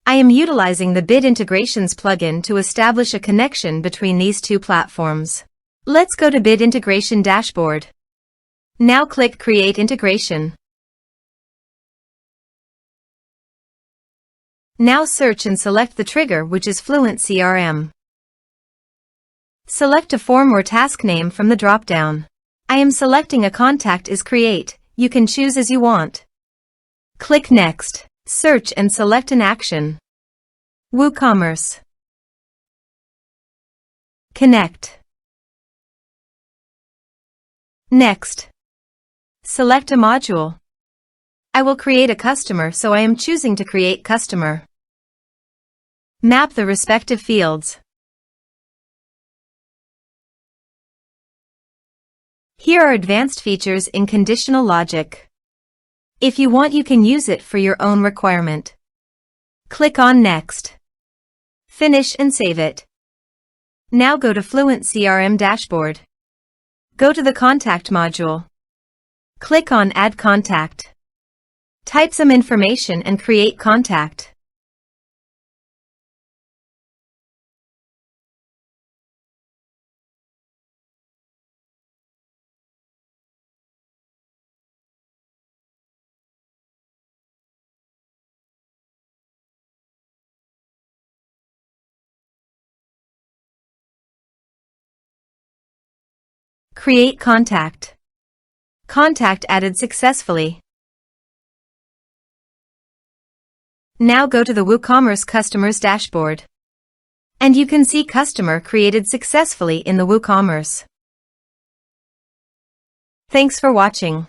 I am utilizing the Bit Integrations plugin to establish a connection between these two platforms. Let's go to Bit Integration Dashboard. Now click Create Integration. Now search and select the trigger, which is FluentCRM. Select a form or task name from the drop-down. I am selecting a contact is create. You can choose as you want. Click Next. Search and select an action. WooCommerce. Connect. Next. Select a module. I will create a customer, so I am choosing to create customer. Map the respective fields. Here are advanced features in conditional logic. If you want, you can use it for your own requirement. Click on Next. Finish and save it. Now go to FluentCRM Dashboard. Go to the Contact module. Click on Add Contact. Type some information and create contact. Create contact. Contact added successfully. Now go to the WooCommerce Customers dashboard. And you can see customer created successfully in the WooCommerce. Thanks for watching.